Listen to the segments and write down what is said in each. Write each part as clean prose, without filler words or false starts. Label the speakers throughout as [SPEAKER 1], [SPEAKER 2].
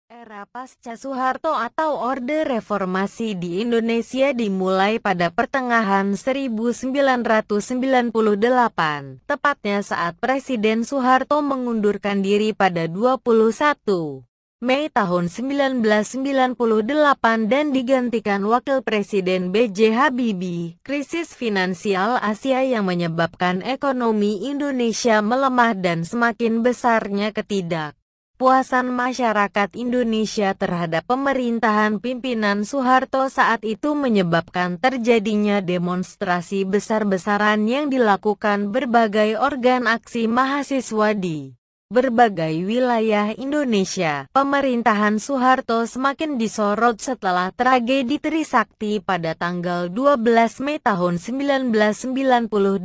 [SPEAKER 1] Era pasca Soeharto atau Orde Reformasi di Indonesia dimulai pada pertengahan 1998, tepatnya saat Presiden Soeharto mengundurkan diri pada 21 Mei tahun 1998 dan digantikan Wakil Presiden B.J. Habibie. Krisis finansial Asia yang menyebabkan ekonomi Indonesia melemah dan semakin besarnya ketidakpuasan masyarakat Indonesia terhadap pemerintahan pimpinan Soeharto saat itu menyebabkan terjadinya demonstrasi besar-besaran yang dilakukan berbagai organ aksi mahasiswa di berbagai wilayah Indonesia. Pemerintahan Soeharto semakin disorot setelah tragedi Trisakti pada tanggal 12 Mei tahun 1998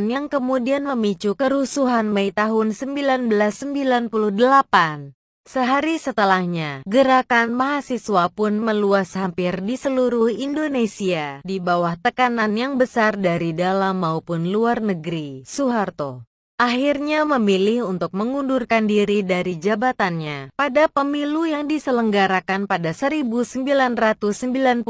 [SPEAKER 1] yang kemudian memicu kerusuhan Mei tahun 1998. Sehari setelahnya, gerakan mahasiswa pun meluas hampir di seluruh Indonesia, di bawah tekanan yang besar dari dalam maupun luar negeri. Soeharto akhirnya memilih untuk mengundurkan diri dari jabatannya pada pemilu yang diselenggarakan pada 1999.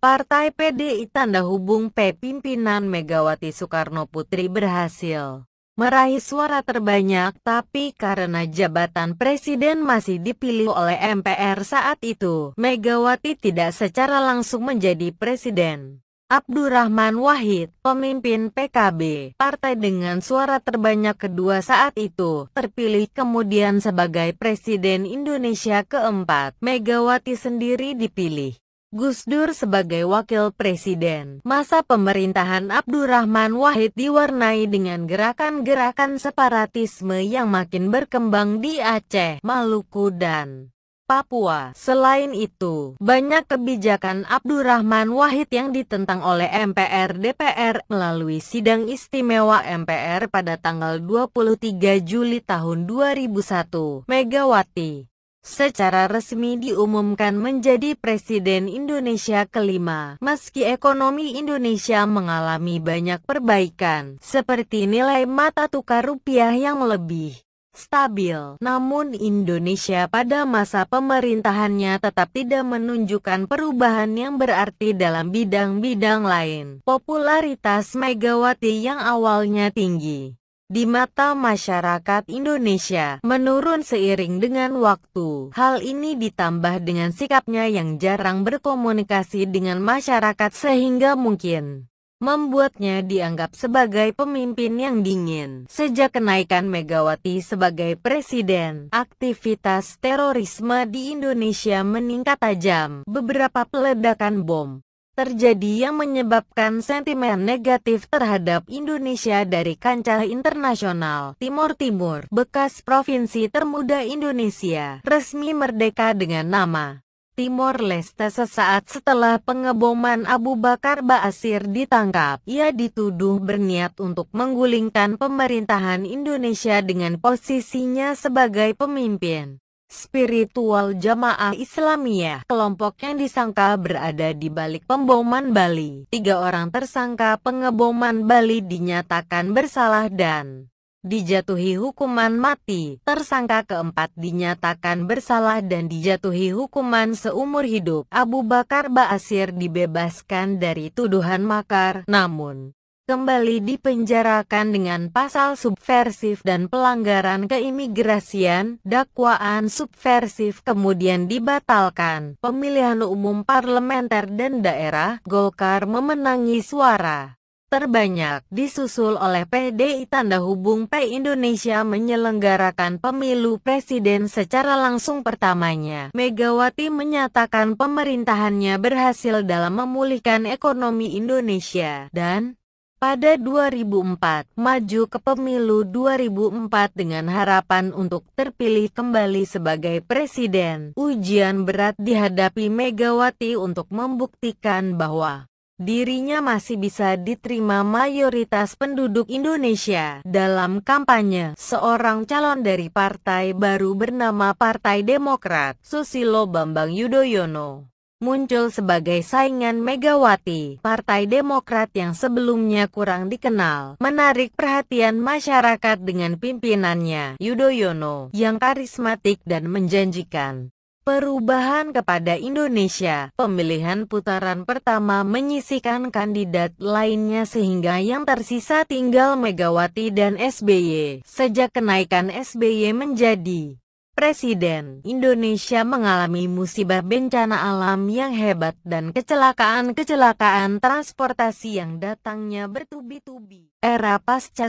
[SPEAKER 1] Partai PDI Tanda Hubung P pimpinan Megawati Soekarno Putri berhasil meraih suara terbanyak, tapi karena jabatan presiden masih dipilih oleh MPR saat itu, Megawati tidak secara langsung menjadi presiden. Abdurrahman Wahid, pemimpin PKB, partai dengan suara terbanyak kedua saat itu, terpilih kemudian sebagai Presiden Indonesia keempat. Megawati sendiri dipilih Gus Dur sebagai Wakil Presiden. Masa pemerintahan Abdurrahman Wahid diwarnai dengan gerakan-gerakan separatisme yang makin berkembang di Aceh, Maluku, dan Papua. Selain itu, banyak kebijakan Abdurrahman Wahid yang ditentang oleh MPR DPR melalui sidang istimewa MPR pada tanggal 23 Juli tahun 2001. Megawati secara resmi diumumkan menjadi Presiden Indonesia kelima. Meski ekonomi Indonesia mengalami banyak perbaikan, seperti nilai mata tukar rupiah yang lebih stabil, namun Indonesia pada masa pemerintahannya tetap tidak menunjukkan perubahan yang berarti dalam bidang-bidang lain. Popularitas Megawati yang awalnya tinggi di mata masyarakat Indonesia menurun seiring dengan waktu. Hal ini ditambah dengan sikapnya yang jarang berkomunikasi dengan masyarakat sehingga mungkin membuatnya dianggap sebagai pemimpin yang dingin. Sejak kenaikan Megawati sebagai presiden, aktivitas terorisme di Indonesia meningkat tajam. Beberapa peledakan bom terjadi yang menyebabkan sentimen negatif terhadap Indonesia dari kancah internasional. Timor Timur, bekas provinsi termuda Indonesia, resmi merdeka dengan nama Timor Leste sesaat setelah pengeboman Abu Bakar Ba'asyir ditangkap. Ia dituduh berniat untuk menggulingkan pemerintahan Indonesia dengan posisinya sebagai pemimpin spiritual Jamaah Islamiyah. Kelompok yang disangka berada di balik pemboman Bali. 3 orang tersangka pengeboman Bali dinyatakan bersalah dan dijatuhi hukuman mati. Tersangka keempat dinyatakan bersalah dan dijatuhi hukuman seumur hidup. Abu Bakar Ba'asyir dibebaskan dari tuduhan makar, namun kembali dipenjarakan dengan pasal subversif dan pelanggaran keimigrasian. Dakwaan subversif kemudian dibatalkan. Pemilihan umum parlementer dan daerah, Golkar memenangi suara terbanyak, disusul oleh PDI Tanda Hubung P. Indonesia menyelenggarakan pemilu presiden secara langsung pertamanya. Megawati menyatakan pemerintahannya berhasil dalam memulihkan ekonomi Indonesia, dan pada 2004, maju ke pemilu 2004 dengan harapan untuk terpilih kembali sebagai presiden. Ujian berat dihadapi Megawati untuk membuktikan bahwa dirinya masih bisa diterima mayoritas penduduk Indonesia. Dalam kampanye, seorang calon dari partai baru bernama Partai Demokrat, Susilo Bambang Yudhoyono, muncul sebagai saingan Megawati. Partai Demokrat yang sebelumnya kurang dikenal, menarik perhatian masyarakat dengan pimpinannya, Yudhoyono, yang karismatik dan menjanjikan perubahan kepada Indonesia. Pemilihan putaran pertama menyisihkan kandidat lainnya sehingga yang tersisa tinggal Megawati dan SBY. Sejak kenaikan SBY menjadi Presiden, Indonesia mengalami musibah bencana alam yang hebat dan kecelakaan transportasi yang datangnya bertubi-tubi. Era pasca